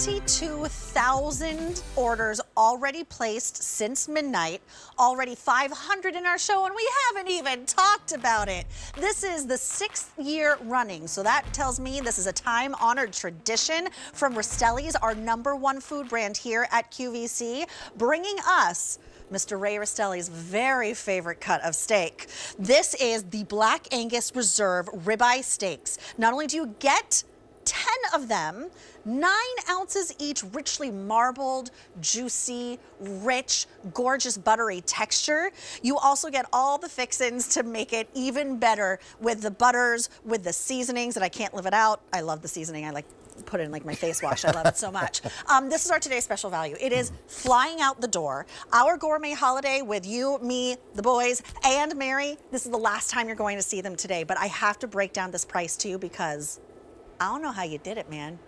22,000 orders already placed since midnight, already 500 in our show, and we haven't even talked about it. This is the 6th year running, so that tells me this is a time-honored tradition from Rastelli's, our #1 food brand here at QVC, bringing us Mr. Ray Rastelli's very favorite cut of steak. This is the Black Angus Reserve Ribeye Steaks. Not only do you get 10 of them, 9 ounces each, richly marbled, juicy, rich, gorgeous, buttery texture. You also get all the fixins to make it even better with the butters, with the seasonings, and I can't live it out. I love the seasoning. I put it in like my face wash. I love it so much. This is our today's special value. It is flying out the door. Our gourmet holiday with you, me, the boys, and Mary. This is the last time you're going to see them today, but I have to break down this price to you because I don't know how you did it, man.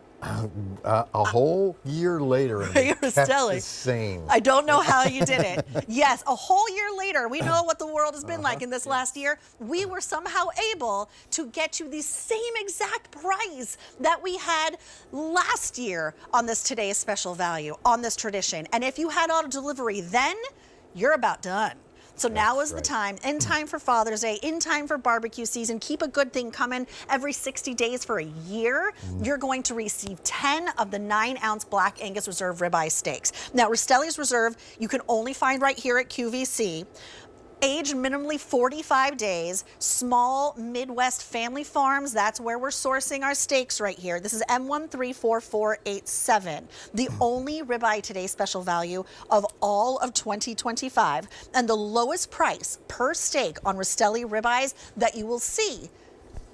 A whole year later, and it kept the same. I don't know how you did it. Yes, a whole year later, we know what the world has been like in this last year. We were somehow able to get you the same exact price that we had last year on this today's special value, on this tradition. And if you had auto delivery then, you're about done. So now is the time, in time for Father's Day, in time for barbecue season. Keep a good thing coming every 60 days for a year. You're going to receive 10 of the 9-ounce Black Angus Reserve Ribeye Steaks. Now, Rastelli's Reserve, you can only find right here at QVC. Aged minimally 45 days, small Midwest family farms. That's where we're sourcing our steaks right here. This is M134487, the only ribeye today special value of all of 2025, and the lowest price per steak on Rastelli ribeyes that you will see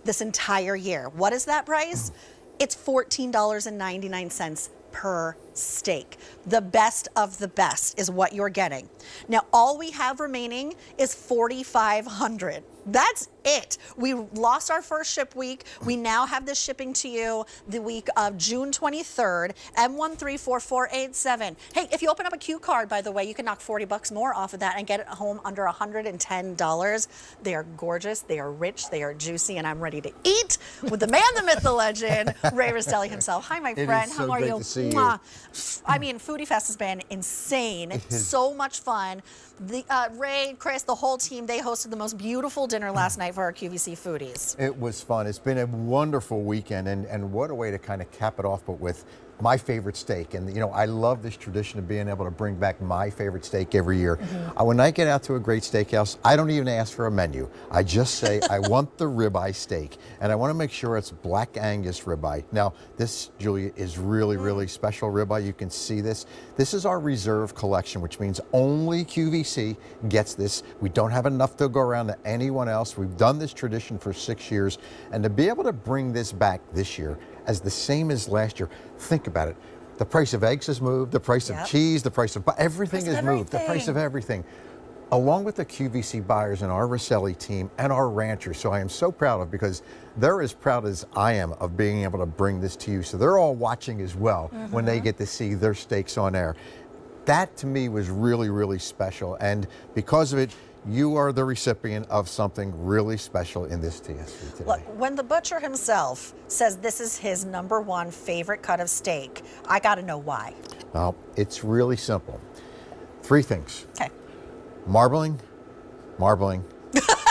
this entire year. What is that price? It's $14.99 per steak. The best of the best is what you're getting. Now, all we have remaining is 4,500. That's it. We lost our first ship week. We now have this shipping to you the week of June 23rd, M134487. Hey, if you open up a Q card, by the way, you can knock 40 bucks more off of that and get it home under $110. They are gorgeous, they are rich, they are juicy, and I'm ready to eat with the man, the myth, the legend, Ray Rastelli himself. Hi, my friend. How are you? To see you. I mean, Foodie Fest has been insane. So much fun. The Ray, Chris, the whole team, they hosted the most beautiful dinner last night for our QVC foodies. It was fun. It's been a wonderful weekend, and what a way to kind of cap it off, but with my favorite steak. And you know, I love this tradition of being able to bring back my favorite steak every year. When I get out to a great steakhouse, I don't even ask for a menu. I just say, I want the ribeye steak, and I want to make sure it's Black Angus ribeye. Now, this, Julia, is really, really special ribeye. You can see this. This is our reserve collection, which means only QVC gets this. We don't have enough to go around to anyone else. We've done this tradition for 6 years, and to be able to bring this back this year as the same as last year, think about it. The price of eggs has moved, the price of cheese, the price of everything has moved, the price of everything. Along with the QVC buyers and our Rastelli team and our ranchers, so I am so proud of, because they're as proud as I am of being able to bring this to you. So they're all watching as well when they get to see their steaks on air. That to me was really, really special, and because of it, you are the recipient of something really special in this TSV today. Look, when the butcher himself says this is his #1 favorite cut of steak, I gotta know why. Well, it's really simple. 3 things. Okay. Marbling, marbling,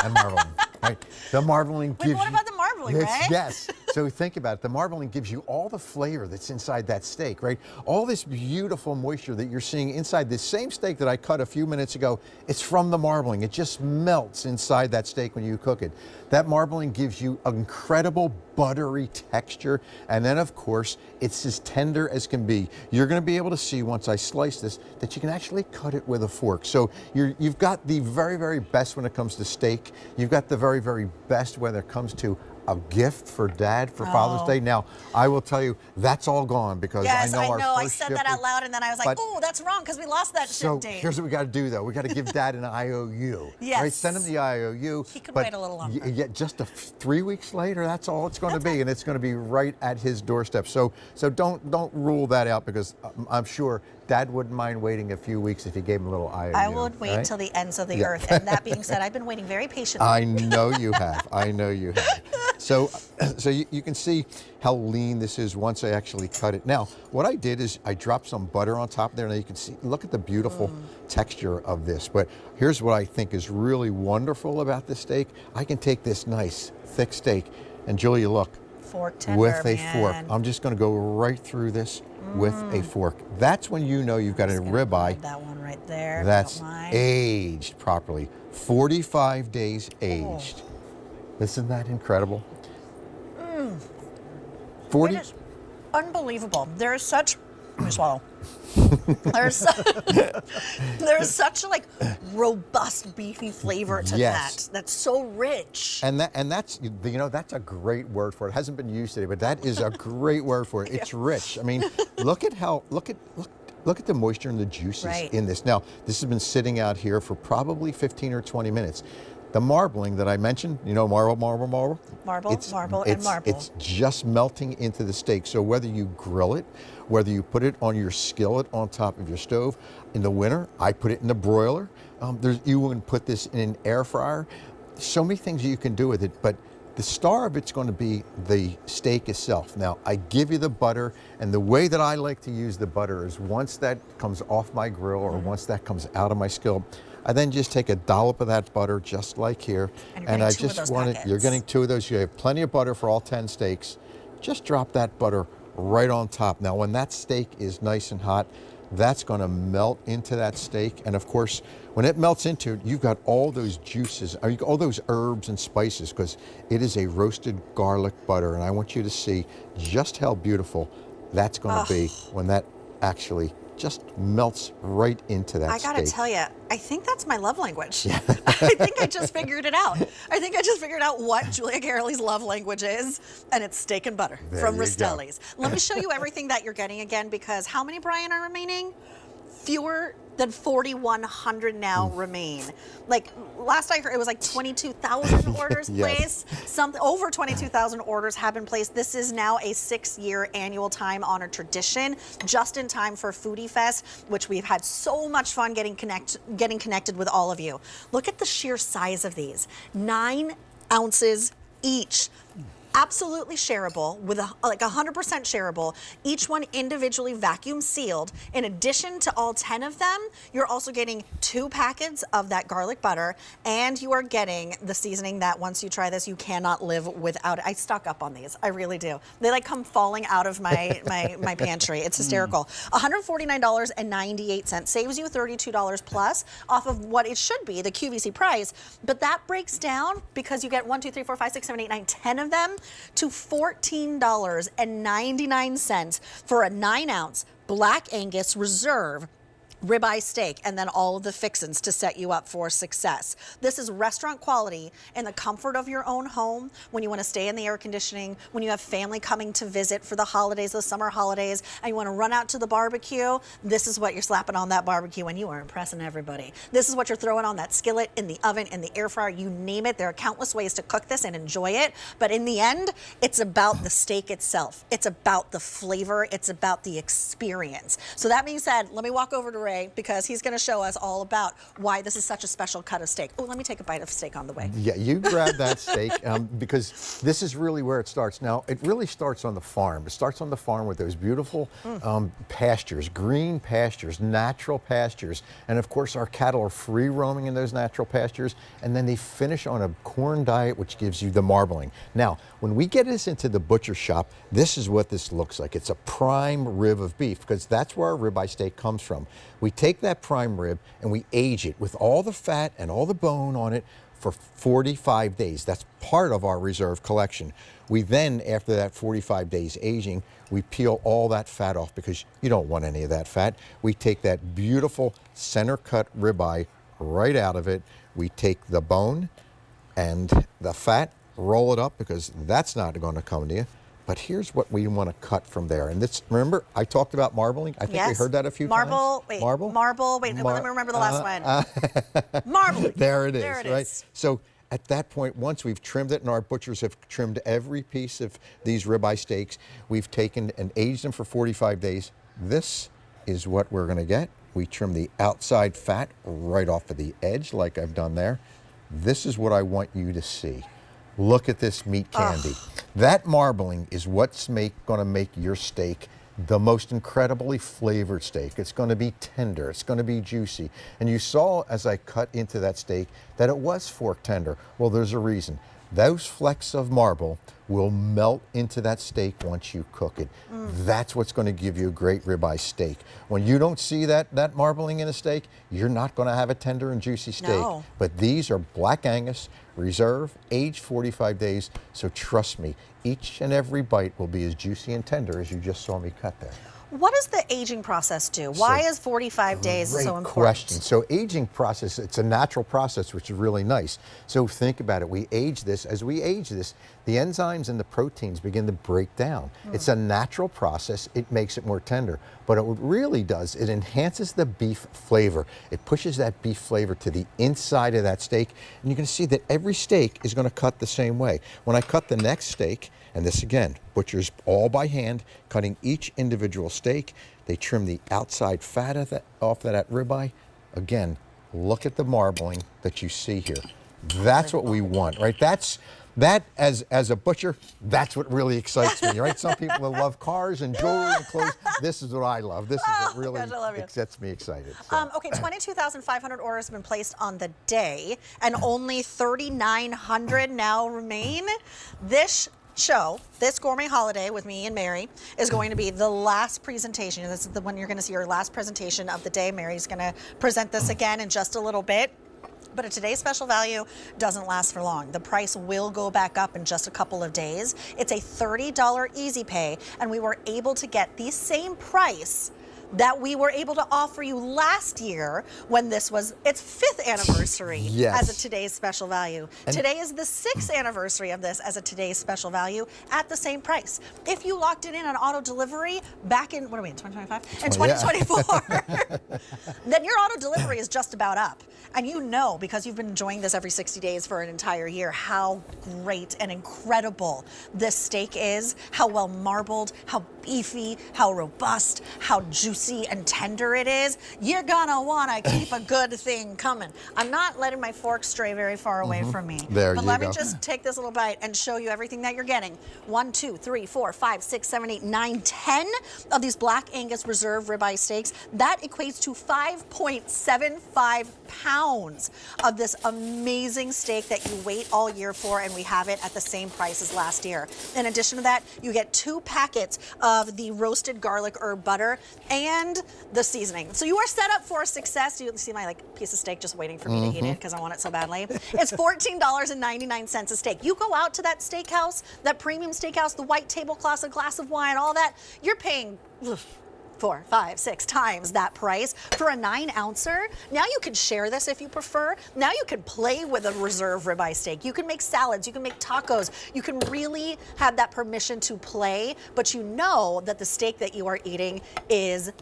and marbling. Right? The marbling gives what about the marbling, right? Yes. So think about it. The marbling gives you all the flavor that's inside that steak, right? All this beautiful moisture that you're seeing inside this same steak that I cut a few minutes ago, it's from the marbling. It just melts inside that steak when you cook it. That marbling gives you incredible buttery texture, and then of course it's as tender as can be. You're going to be able to see once I slice this that you can actually cut it with a fork. So you've got the very, very best when it comes to steak. You've got the very, very best when it comes to a gift for Dad for Father's Day. Now, I will tell you, that's all gone because I know our first I said that out loud, and then I was like, oh, that's wrong because we lost that ship date. So here's what we got to do, though. We got to give Dad an IOU. Yes. Right? Send him the IOU. He could wait a little longer. Yeah, just 3 weeks later, that's all it's going to be, and it's going to be right at his doorstep. So don't rule that out, because I'm sure Dad wouldn't mind waiting a few weeks if you gave him a little IOU. I would wait right? till the ends of the Yeah. earth. And that being said, I've been waiting very patiently. I know you have. I know you have. So you can see how lean this is once I actually cut it. Now, what I did is I dropped some butter on top there. Now you can see, look at the beautiful texture of this. But here's what I think is really wonderful about this steak. I can take this nice, thick steak, and Julia, look, Fork tender, with a man. fork. I'm just going to go right through this with a fork. That's when you know you've got a ribeye That one right there. that's Don't mind. aged properly. 45 days aged. Isn't that incredible? 40. It is unbelievable. There is such. Let me swallow. There's such like robust beefy flavor to Yes. that. That's so rich. And that's that's a great word for it. It hasn't been used today, but that is a great word for it. It's rich. I mean, look at the moisture and the juices in this. Now, this has been sitting out here for probably 15 or 20 minutes. The marbling that I mentioned, marble. Marble, and marble. It's just melting into the steak. So whether you grill it, whether you put it on your skillet on top of your stove, in the winter, I put it in the broiler. You can put this in an air fryer. So many things you can do with it, but the star of it's going to be the steak itself. Now, I give you the butter, and the way that I like to use the butter is once that comes off my grill or once that comes out of my skillet, I then just take a dollop of that butter, just like here, and I just want it. You're getting 2 of those. You have plenty of butter for all 10 steaks. Just drop that butter right on top. Now, when that steak is nice and hot, that's going to melt into that steak, and of course, when it melts into it, you've got all those juices, all those herbs and spices, because it is a roasted garlic butter, and I want you to see just how beautiful that's going to be when that actually just melts right into that steak. I gotta tell you, I think that's my love language. I think I just figured it out. I think I just figured out what Julia Caroli's love language is, and it's steak and butter from Rastelli's. Let me show you everything that you're getting again, because how many, Brian, are remaining? Fewer than 4,100 now remain. Like last I heard, it was like 22,000 orders placed. Over 22,000 orders have been placed. This is now a 6-year annual time-honored tradition, just in time for Foodie Fest, which we've had so much fun getting connected with all of you. Look at the sheer size of these, 9 ounces each. Absolutely shareable, with like 100% shareable, each one individually vacuum sealed. In addition to all 10 of them, you're also getting 2 packets of that garlic butter, and you are getting the seasoning that once you try this, you cannot live without it. I stock up on these, I really do. They like come falling out of my my pantry. It's hysterical. $149.98 saves you $32 plus off of what it should be, the QVC price, but that breaks down because you get 1, 2, 3, 4, 5, 6, 7, 8, 9, 10 of them to $14.99 for a 9-ounce Black Angus Reserve ribeye steak, and then all of the fixins to set you up for success. This is restaurant quality in the comfort of your own home, when you want to stay in the air conditioning, when you have family coming to visit for the holidays, the summer holidays, and you want to run out to the barbecue. This is what you're slapping on that barbecue, and you are impressing everybody. This is what you're throwing on that skillet, in the oven, in the air fryer, you name it. There are countless ways to cook this and enjoy it, but in the end, it's about the steak itself. It's about the flavor. It's about the experience. So that being said, let me walk over to Ray, because he's going to show us all about why this is such a special cut of steak. Oh, let me take a bite of steak on the way. Yeah, you grab that steak, because this is really where it starts. Now, it really starts on the farm. It starts on the farm with those beautiful pastures, green pastures, natural pastures. And of course, our cattle are free roaming in those natural pastures. And then they finish on a corn diet, which gives you the marbling. Now, when we get this into the butcher shop, this is what this looks like. It's a prime rib of beef, because that's where our ribeye steak comes from. We take that prime rib and we age it with all the fat and all the bone on it for 45 days. That's part of our reserve collection. We then, after that 45 days aging, we peel all that fat off, because you don't want any of that fat. We take that beautiful center cut ribeye right out of it. We take the bone and the fat, roll it up, because that's not going to come to you. But here's what we want to cut from there. And this, remember, I talked about marbling. I think we heard that a few times. Marble. Wait, let me remember the last one. Marbling. There it is, there it right? is. So at that point, once we've trimmed it, and our butchers have trimmed every piece of these ribeye steaks, we've taken and aged them for 45 days. This is what we're going to get. We trim the outside fat right off of the edge like I've done there. This is what I want you to see. Look at this meat candy. That marbling is what's going to make your steak the most incredibly flavored steak. It's going to be tender, it's going to be juicy. And you saw as I cut into that steak that it was fork tender. Well, there's a reason. Those flecks of marble will melt into that steak once you cook it. That's what's going to give you a great ribeye steak. When you don't see that marbling in a steak, you're not going to have a tender and juicy steak. No. But these are Black Angus, reserve, aged 45 days. So trust me, each and every bite will be as juicy and tender as you just saw me cut there. What does the aging process do? Why is 45 days so important? Great question. So aging process, it's a natural process, which is really nice. So think about it. We age this. As we age this, the enzymes and the proteins begin to break down. It's a natural process. It makes it more tender. But what it really does, it enhances the beef flavor. It pushes that beef flavor to the inside of that steak. And you're going to see that every steak is going to cut the same way. When I cut the next steak, and this again, butchers all by hand, cutting each individual steak. They trim the outside fat off of that ribeye. Again, look at the marbling that you see here. That's what we want, right? That as a butcher, that's what really excites me, right? Some people love cars and jewelry and clothes. This is what I love. This is what really gets me excited. So. Okay, 22,500 orders have been placed on the day, and only 3,900 now remain. This show, this gourmet holiday with me and Mary, is going to be the last presentation. This is the one you're going to see, your last presentation of the day. Mary's going to present this again in just a little bit. But a today's special value doesn't last for long. The price will go back up in just a couple of days. It's a $30 easy pay, and we were able to get the same price that we were able to offer you last year when this was its 5th anniversary as a today's special value. And today is the 6th anniversary of this as a today's special value at the same price. If you locked it in on auto delivery back in, what are we in, 2025? In 2024, then your auto delivery is just about up. And you know, because you've been enjoying this every 60 days for an entire year, how great and incredible this steak is, how well marbled, how beefy, how robust, how juicy and tender it is. You're gonna wanna keep a good thing coming. I'm not letting my fork stray very far away from me. There but you let go. me just take this little bite and show you everything that you're getting. 1, 2, 3, 4, 5, 6, 7, 8, 9, 10 of these Black Angus Reserve ribeye steaks. That equates to 5.75 pounds of this amazing steak that you wait all year for, and we have it at the same price as last year. In addition to that, you get 2 packets of the roasted garlic herb butter and the seasoning. So you are set up for success. You see my piece of steak just waiting for me to eat it because I want it so badly. It's $14.99 a steak. You go out to that steakhouse, that premium steakhouse, the white tablecloths, a glass of wine, all that, you're paying 4, 5, 6 times that price for a 9-ouncer. Now you can share this if you prefer. Now you can play with a reserve ribeye steak. You can make salads, you can make tacos. You can really have that permission to play, but you know that the steak that you are eating is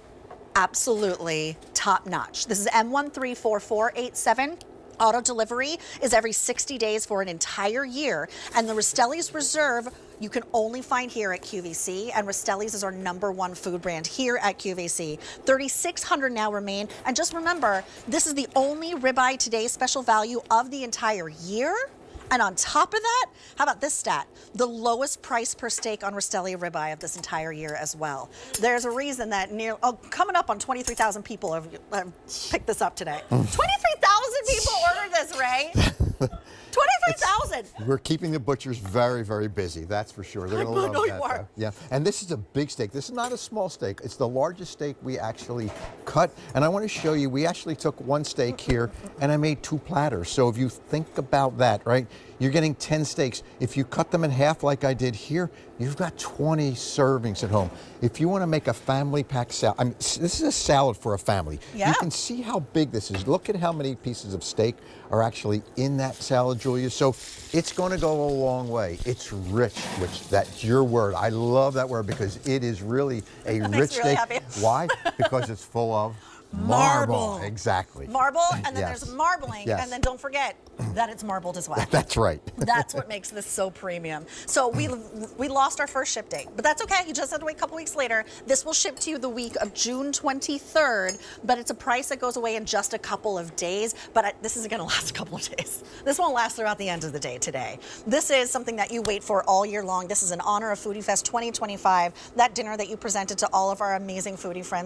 absolutely top notch. This is M134487. Auto delivery is every 60 days for an entire year, and the Rastelli's Reserve you can only find here at QVC, and Rastelli's is our #1 food brand here at QVC. 3,600 now remain, and just remember, this is the only ribeye today's special value of the entire year. And on top of that, how about this stat? The lowest price per steak on Rastelli ribeye of this entire year as well. There's a reason that coming up on 23,000 people have picked this up today. 23,000 people ordered this, Ray. 23,000. We're keeping the butchers very, very busy. That's for sure. They're going to love that. You are. Yeah. And this is a big steak. This is not a small steak. It's the largest steak we actually cut. And I want to show you, we actually took one steak here and I made 2 platters. So if you think about that, right? You're getting 10 steaks. If you cut them in half like I did here, you've got 20 servings at home. If you want to make a family pack salad, this is a salad for a family. Yeah. You can see how big this is. Look at how many pieces of steak are actually in that salad, Julia. So it's going to go a long way. It's rich, which that's your word. I love that word because it is really a rich steak. Happy. Why? Because it's full of marble. Exactly. Marble, and then Yes. there's marbling, Yes. and then don't forget that it's marbled as well. That's right. That's what makes this so premium. So we lost our first ship date, but that's okay. You just have to wait a couple weeks later. This will ship to you the week of June 23rd, but it's a price that goes away in just a couple of days. But this isn't going to last a couple of days. This won't last throughout the end of the day today. This is something that you wait for all year long. This is in honor of Foodie Fest 2025, that dinner that you presented to all of our amazing foodie friends.